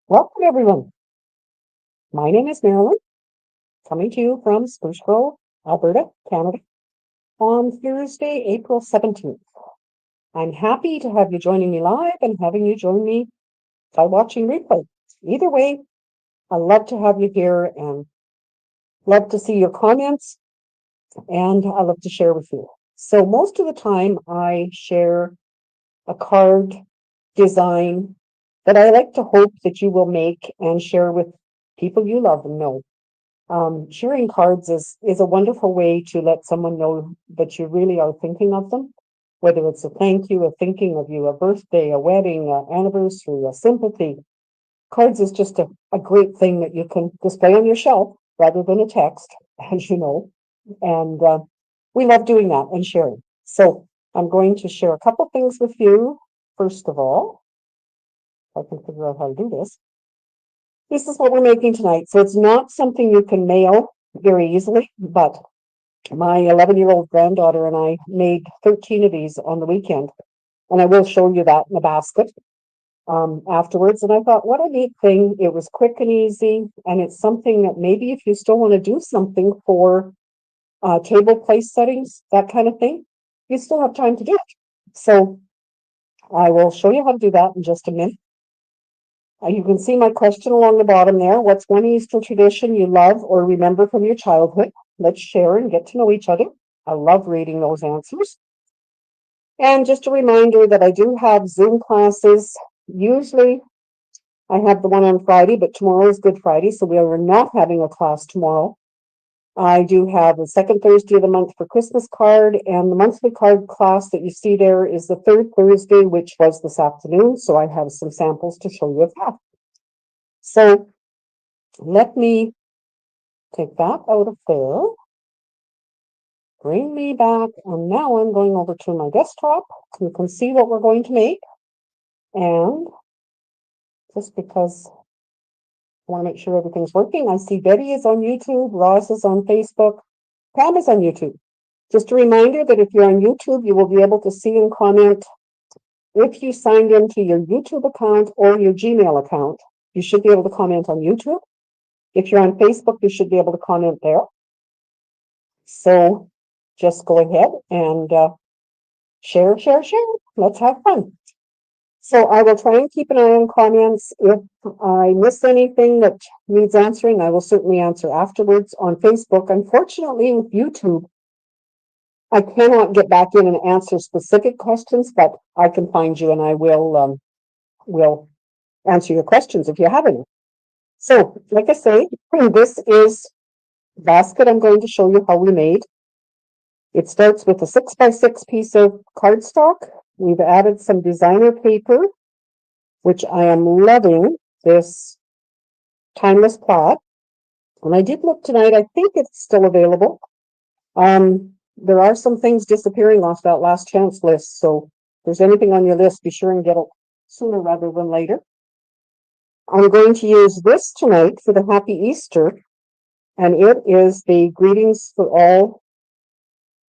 Welcome, everyone. My name is Marilyn, coming to you from Spruce Grove, Alberta, Canada, on Thursday, April 17th. I'm happy to have you joining me live and having you join me by watching replay. Either way, I love to have you here and love to see your comments, and I love to share with you. So most of the time I share a card design that I like to hope that you will make and share with people you love and know. Sharing cards is a wonderful way to let someone know that you really are thinking of them, whether it's a thank you, a thinking of you, a birthday, a wedding, an anniversary, a sympathy. Cards is just a great thing that you can display on your shelf rather than a text, as you know. And we love doing that and sharing. So I'm going to share a couple things with you. First of all, if I can figure out how to do this. This is what we're making tonight. So it's not something you can mail very easily, but my 11-year-old granddaughter and I made 13 of these on the weekend. And I will show you that in a basket afterwards. And I thought, what a neat thing. It was quick and easy. And it's something that maybe if you still want to do something for table place settings, that kind of thing, you still have time to do it. So I will show you how to do that in just a minute. You can see my question along the bottom there. What's one Easter tradition you love or remember from your childhood? Let's share and get to know each other. I love reading those answers. And just a reminder that I do have Zoom classes. Usually I have the one on Friday, but tomorrow is Good Friday, so we are not having a class tomorrow. I do have the second Thursday of the month for Christmas card, and the monthly card class that you see there is the third Thursday, which was this afternoon. So I have some samples to show you of that. So let me take that out of there. Bring me back, and now I'm going over to my desktop. You can see what we're going to make. And just because I want to make sure everything's working, I see Betty is on YouTube, Ross is on Facebook, Pam is on YouTube. Just a reminder that if you're on YouTube, you will be able to see and comment if you signed into your YouTube account or your Gmail account. You should be able to comment on YouTube. If you're on Facebook, you should be able to comment there. So just go ahead and share. Let's have fun. So I will try and keep an eye on comments. If I miss anything that needs answering, I will certainly answer afterwards on Facebook. Unfortunately, with YouTube, I cannot get back in and answer specific questions, but I can find you and I will answer your questions if you have any. So, like I say, this is the basket I'm going to show you how we made. It starts with a 6x6 piece of cardstock. We've added some designer paper, which I am loving, this timeless plaid. And I did look tonight, I think it's still available. There are some things disappearing off that last chance list. So if there's anything on your list, be sure and get it sooner rather than later. I'm going to use this tonight for the Happy Easter. And it is the Greetings for All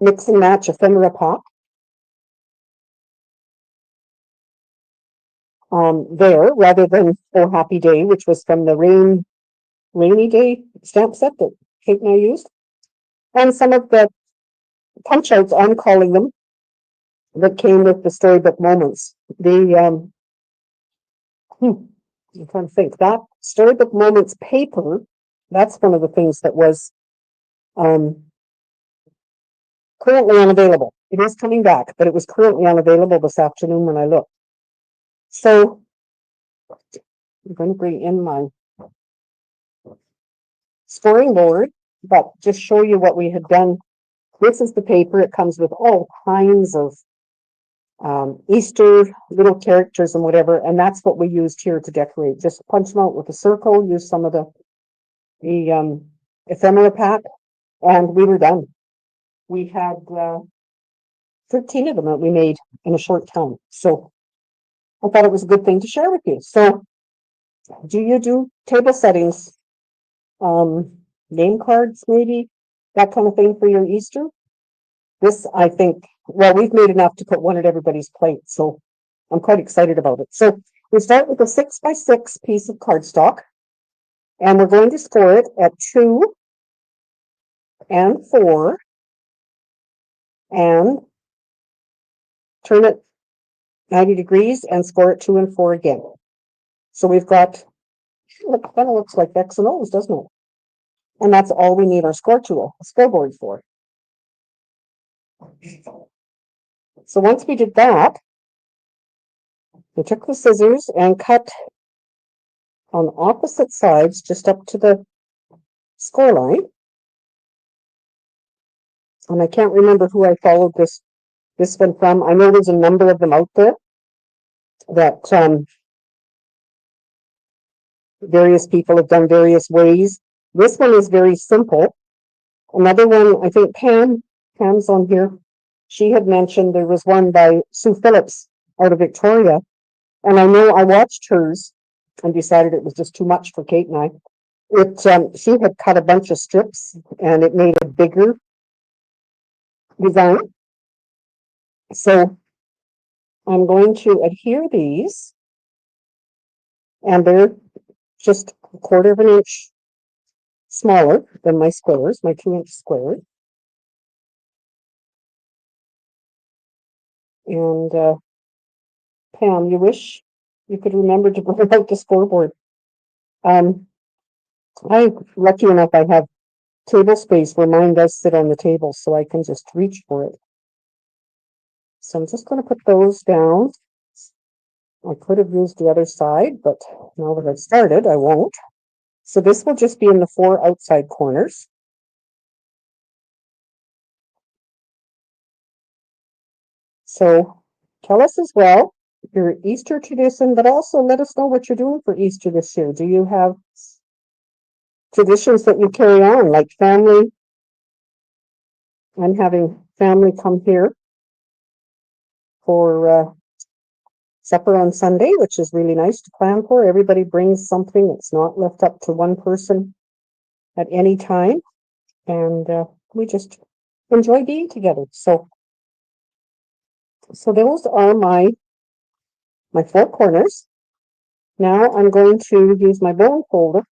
Mix and Match Ephemera Pack. There, rather than Oh Happy Day, which was from the Rainy Day stamp set that Kate and I used. And some of the punch outs, I'm calling them, that came with the storybook moments. I'm trying to think, that storybook moments paper, that's one of the things that was currently unavailable. It is coming back, but it was currently unavailable this afternoon when I looked. So I'm going to bring in my scoring board, but just show you what we had done. This is the paper. It comes with all kinds of Easter little characters and whatever, and that's what we used here to decorate. Just punch them out with a circle, use some of the ephemera pack, and we were done. We had 13 of them that we made in a short time. So I thought it was a good thing to share with you. So do you do table settings, name cards maybe, that kind of thing for your Easter? This, I think, well, we've made enough to put one at everybody's plate, so I'm quite excited about it. So We start with a 6x6 piece of cardstock, and we're going to score it at 2 and 4, and turn it 90 degrees and score it 2 and 4 again. So we've got, it kind of looks like X and O's, doesn't it? And that's all we need our score tool, a scoreboard for. So once we did that, we took the scissors and cut on opposite sides just up to the score line. And I can't remember who I followed this one from. I know there's a number of them out there that various people have done various ways. This one is very simple. Another one, I think Pam's on here. She had mentioned there was one by Sue Phillips out of Victoria. And I know I watched hers and decided it was just too much for Kate and I. She had cut a bunch of strips and it made a bigger design. So I'm going to adhere these, and they're just a 1/4 of an inch smaller than my squares, my 2-inch squares. And Pam, you wish you could remember to bring out the scoreboard. I'm lucky enough I have table space where mine does sit on the table, so I can just reach for it. So I'm just going to put those down. I could have used the other side, but now that I've started, I won't. So this will just be in the 4 outside corners. So tell us as well your Easter tradition, but also let us know what you're doing for Easter this year. Do you have traditions that you carry on, like family and having family come here for supper on Sunday, which is really nice to plan for. Everybody brings something. It's not left up to one person at any time. And we just enjoy being together. So those are my 4 corners. Now I'm going to use my bone folder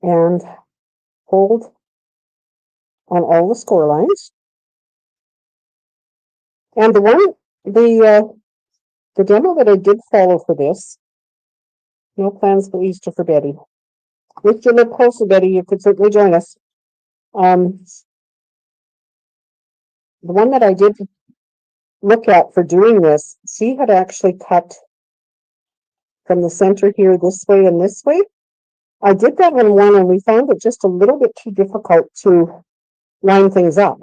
and fold on all the score lines. And the demo that I did follow for this, no plans for Easter for Betty. If you live close to Betty, you could certainly join us. The one that I did look at for doing this, she had actually cut from the center here this way and this way. I did that on one and we found it just a little bit too difficult to line things up.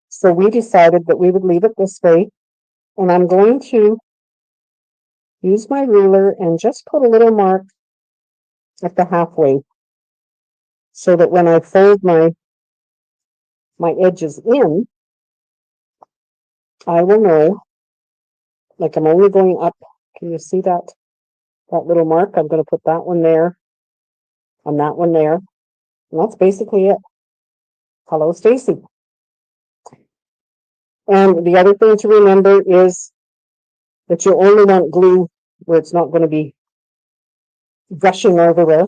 So we decided that we would leave it this way. And I'm going to use my ruler and just put a little mark at the halfway so that when I fold my edges in, I will know, like I'm only going up. Can you see that little mark? I'm going to put that one there and that one there. And that's basically it. Hello, Stacy. And the other thing to remember is that you only want glue where it's not going to be gushing everywhere.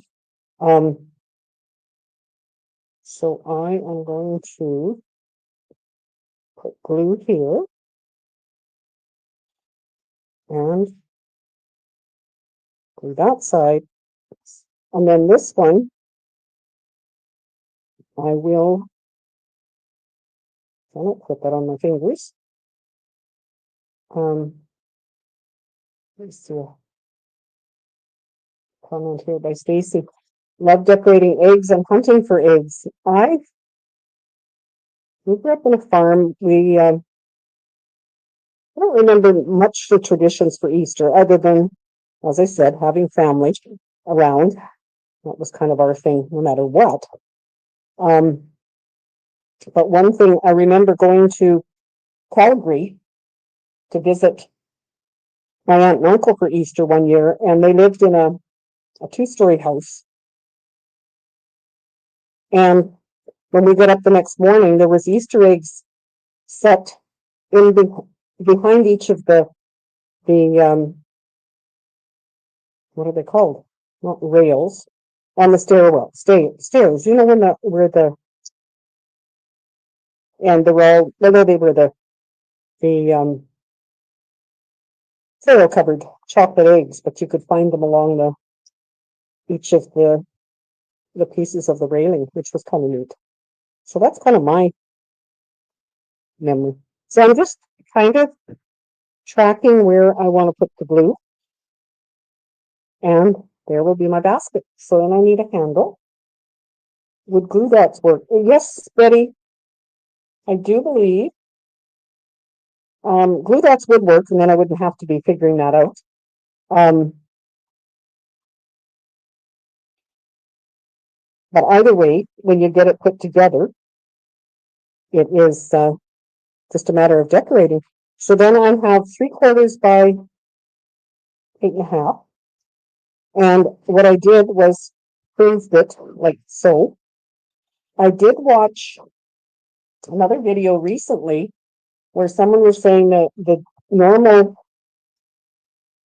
So I am going to put glue here and glue that side. And then this one, I will put that on my fingers. Let's see a comment here by Stacy. Love decorating eggs and hunting for eggs. We grew up on a farm. I don't remember much the traditions for Easter other than, as I said, having family around. That was kind of our thing, no matter what. But one thing, I remember going to Calgary to visit my aunt and uncle for Easter one year, and they lived in a 2-story house. And when we got up the next morning, there was Easter eggs set in behind each of the what are they called? Not rails. On the stairwell, stairs. You know when and the roll, whether they were the foil covered chocolate eggs, but you could find them along each of the pieces of the railing, which was kind of neat. So that's kind of my memory. So I'm just kind of tracking where I want to put the glue, and there will be my basket. So then I need a handle. Would glue dots work? Yes, Betty, I do believe glue dots would work, and then I wouldn't have to be figuring that out. But either way, when you get it put together, it is just a matter of decorating. So then I have 3/4 by 8.5. And what I did was proved it like so. I did watch another video recently where someone was saying that the normal,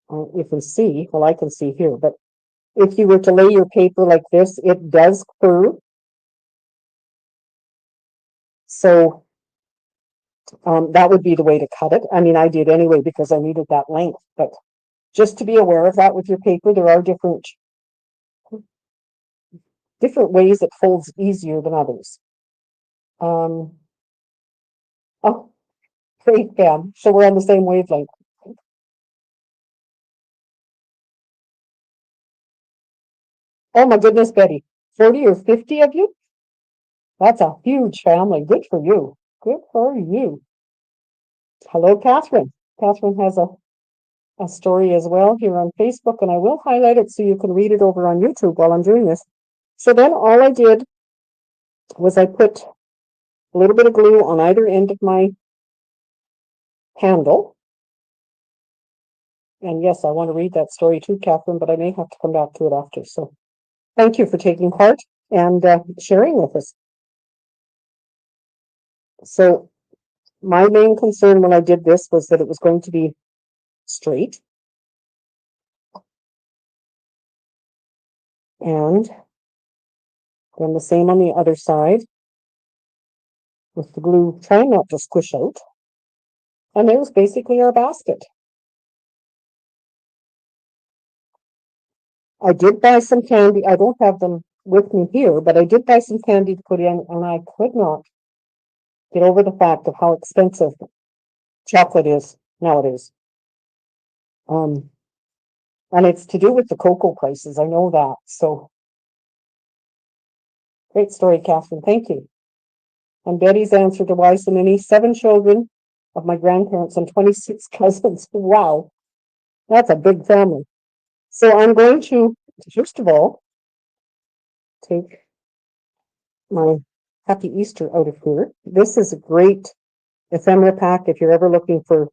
you can see, well, I can see here, but if you were to lay your paper like this, it does curve. So that would be the way to cut it. I mean, I did anyway because I needed that length, but just to be aware of that with your paper, there are different ways it folds easier than others. Oh, great, Pam. So we're on the same wavelength. Oh my goodness, Betty, 40 or 50 of you? That's a huge family. Good for you. Good for you. Hello, Catherine. Catherine has a story as well here on Facebook, and I will highlight it so you can read it over on YouTube while I'm doing this. So then all I did was I put a little bit of glue on either end of my handle. And yes, I want to read that story too, Catherine, but I may have to come back to it after. So thank you for taking part and sharing with us. So my main concern when I did this was that it was going to be straight. And then the same on the other side with the glue trying not to squish out. And there's basically our basket. I did buy some candy. I don't have them with me here, but I did buy some candy to put in, and I could not get over the fact of how expensive chocolate is nowadays. And it's to do with the cocoa prices. I know that. So great story, Catherine. Thank you. And Betty's answer to why so many: 7 children of my grandparents and 26 cousins. Wow, that's a big family. So I'm going to, first of all, take my Happy Easter out of here. This is a great ephemera pack if you're ever looking for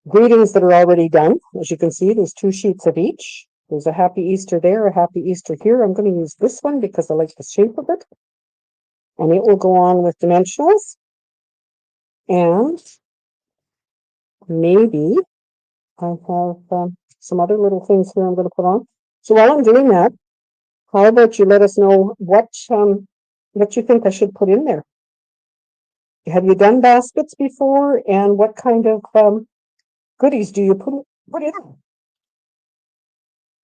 greetings that are already done. As you can see, there's 2 sheets of each. There's a Happy Easter there, a Happy Easter here. I'm going to use this one because I like the shape of it. And it will go on with dimensionals. And maybe I have some other little things here I'm going to put on. So while I'm doing that, how about you let us know what you think I should put in there? Have you done baskets before? And what kind of goodies do you put in?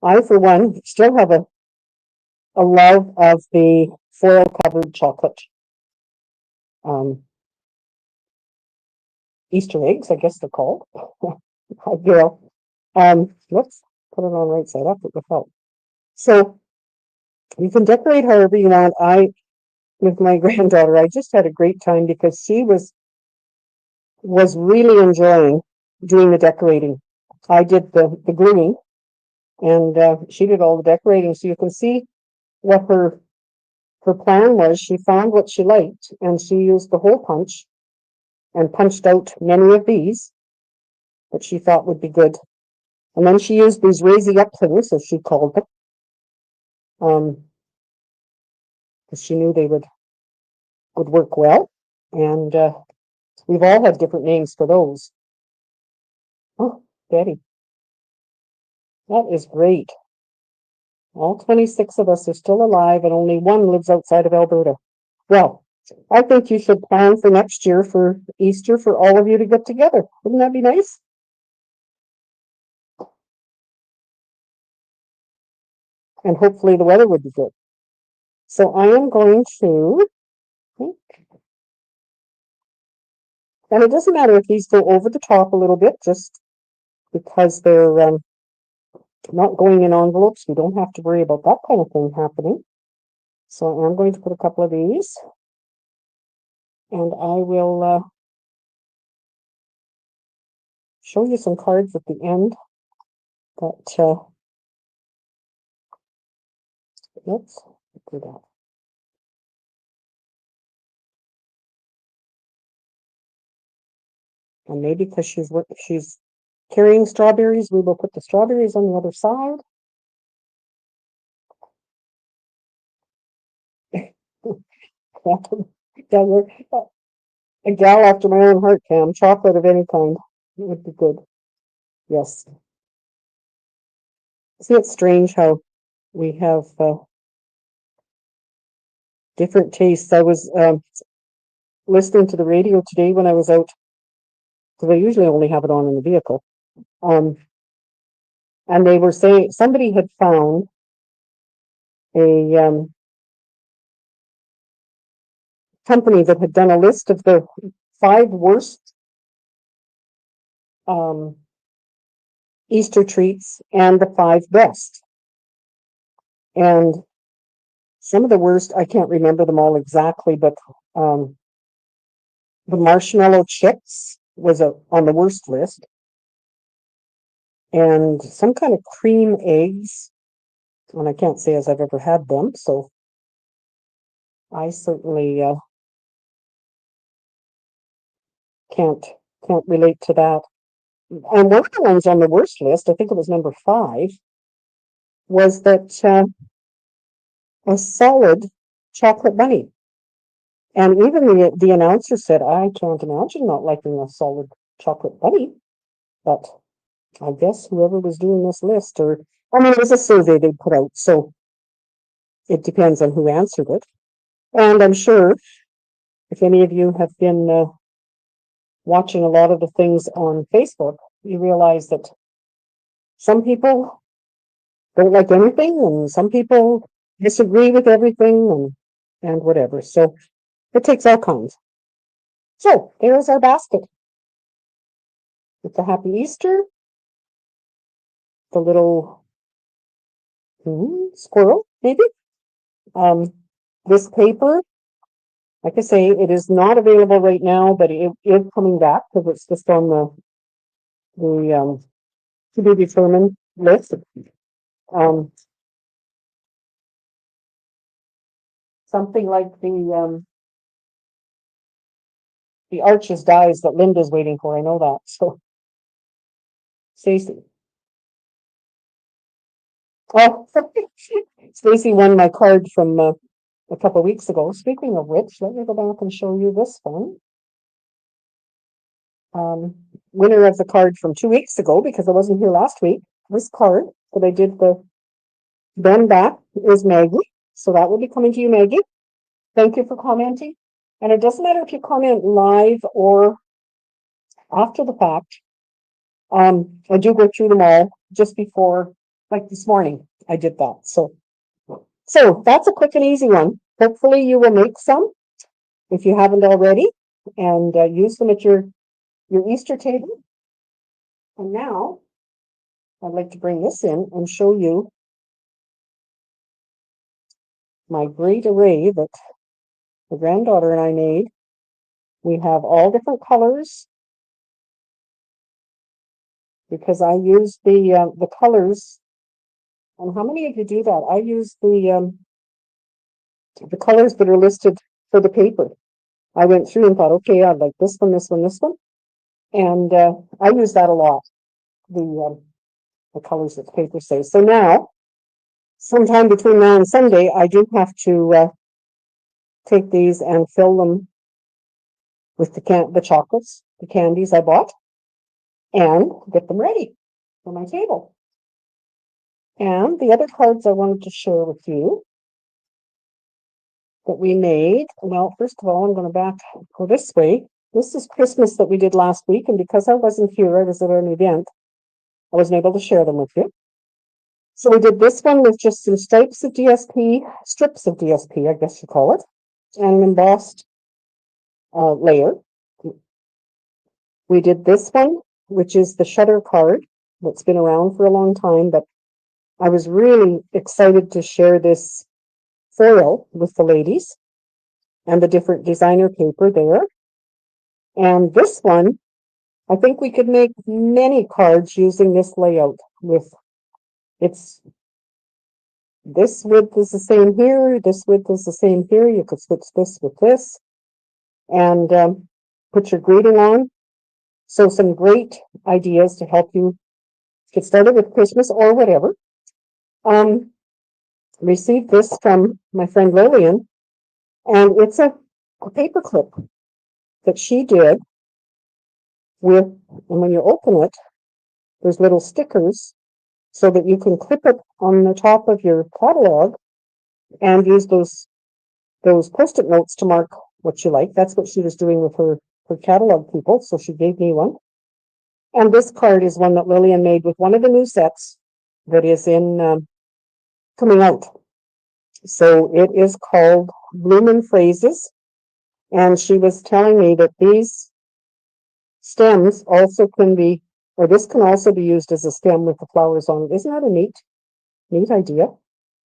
I, for one, still have a love of the foil covered chocolate Easter eggs, I guess they're called. Girl. Let's put it on right side up with the help. So you can decorate however you want. With my granddaughter, I just had a great time because she was really enjoying doing the decorating. I did the gluing, and she did all the decorating. So you can see what her plan was. She found what she liked, and she used the hole punch and punched out many of these that she thought would be good. And then she used these raisy up things, as she called them, because she knew they would work well. And we've all had different names for those. Oh, Betty. That is great. All 26 of us are still alive and only one lives outside of Alberta. Well, I think you should plan for next year for Easter for all of you to get together. Wouldn't that be nice? And hopefully the weather would be good. So I am going to, and it doesn't matter if these go over the top a little bit, just because they're not going in envelopes. We don't have to worry about that kind of thing happening. So I'm going to put a couple of these, and I will show you some cards at the end that, let's do that. And maybe because she's carrying strawberries, we will put the strawberries on the other side. A gal after my own heart, Cam. Chocolate of any kind. It would be good. Yes. Isn't it strange how we have different tastes? I was listening to the radio today when I was out, because I usually only have it on in the vehicle. And they were saying somebody had found a company that had done a list of the 5 worst Easter treats and the 5 best. And some of the worst, I can't remember them all exactly, but the marshmallow chips was on the worst list. And some kind of cream eggs, and I can't say as I've ever had them, so I certainly can't relate to that. And one of the ones on the worst list, I think it was number 5, was that a solid chocolate bunny. And even the announcer said, I can't imagine not liking a solid chocolate bunny. But I guess whoever was doing this list, or I mean, it was a survey they put out, so it depends on who answered it. And I'm sure if any of you have been watching a lot of the things on Facebook, you realize that some people don't like anything, and some people disagree with everything, and whatever. So it takes all kinds. So there's our basket. It's a happy Easter. The little squirrel, maybe. This paper, like I say, it is not available right now, but it is coming back because it's just on the to be determined list. Something like the Arches dies that Linda's waiting for. I know that. So, Stacy. Oh, Stacy won my card from a couple of weeks ago. Speaking of which, let me go back and show you this one. Winner of the card from 2 weeks ago, because I wasn't here last week. This card that I did the bend back is Maggie. So that will be coming to you, Maggie. Thank you for commenting. And it doesn't matter if you comment live or after the fact. I do go through them all just before, like this morning, I did that. So that's a quick and easy one. Hopefully you will make some if you haven't already, and use them at your Easter table. And now I'd like to bring this in and show you my great array that the granddaughter and I made. We have all different colors because I use the colors. And how many of you do that? I use the colors that are listed for the paper. I went through and thought, okay, I'd like this one, this one, this one, and I use that a lot. The colors that the paper says. So now, sometime between now and Sunday, I do have to take these and fill them with the chocolates, the candies I bought, and get them ready for my table. And the other cards I wanted to share with you that we made. Well, first of all, I'm going to go this way. This is Christmas that we did last week, and because I wasn't here, I was at an event, I wasn't able to share them with you. So we did this one with just some strips of DSP, I guess you call it, and an embossed layer. We did this one, which is the Shutter card that's been around for a long time, but I was really excited to share this foil with the ladies and the different designer paper there. And this one, I think we could make many cards using this layout with this width is the same here, this width is the same here. You could switch this with this and put your greeting on. So some great ideas to help you get started with Christmas or whatever. Received this from my friend Lillian, and it's a paper clip that she did with, and when you open it, there's little stickers so that you can clip it on the top of your catalog and use those Post-it notes to mark what you like. That's what she was doing with her catalog people, so she gave me one. And this card is one that Lillian made with one of the new sets that is in coming out. So it is called Bloomin' Phrases, and she was telling me that these stems also can be, or this can also be used as a stem with the flowers on it. Isn't that a neat idea?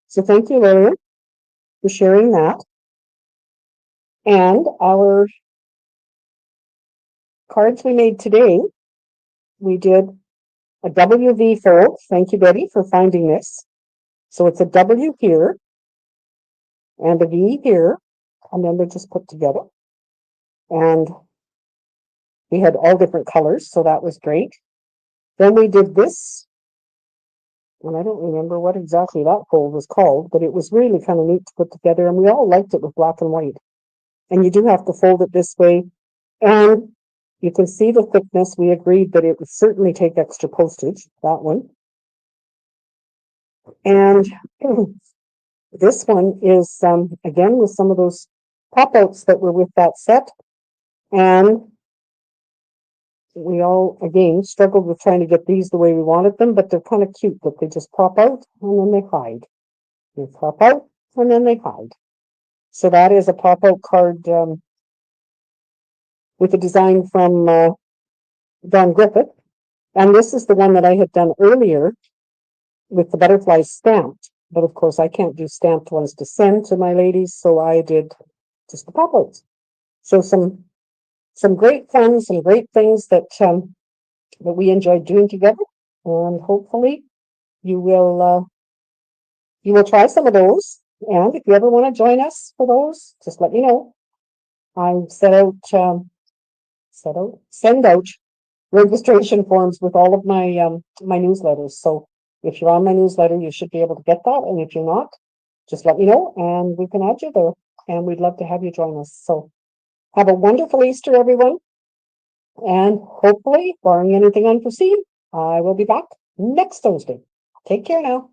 So thank you, Lillian, for sharing that. And our cards we made today, we did a WV fold. Thank you, Betty, for finding this. So it's a W here and a V here, and then they're just put together. And we had all different colors, so that was great. Then we did this, and I don't remember what exactly that fold was called, but it was really kind of neat to put together, and we all liked it with black and white. And you do have to fold it this way, and you can see the thickness. We agreed that it would certainly take extra postage, that one. And this one is, again, with some of those pop-outs that were with that set. And we all, again, struggled with trying to get these the way we wanted them, but they're kind of cute that they just pop out and then they hide. They pop out and then they hide. So that is a pop-out card with a design from Don Griffith. And this is the one that I had done earlier with the butterflies stamped. But of course, I can't do stamped ones to send to my ladies, so I did just the pop-outs. So some great fun, some great things that we enjoyed doing together, and hopefully you will try some of those. And if you ever want to join us for those, just let me know. I send out registration forms with all of my my newsletters. So if you're on my newsletter, you should be able to get that. And if you're not, just let me know and we can add you there. And we'd love to have you join us. So have a wonderful Easter, everyone. And hopefully, barring anything unforeseen, I will be back next Thursday. Take care now.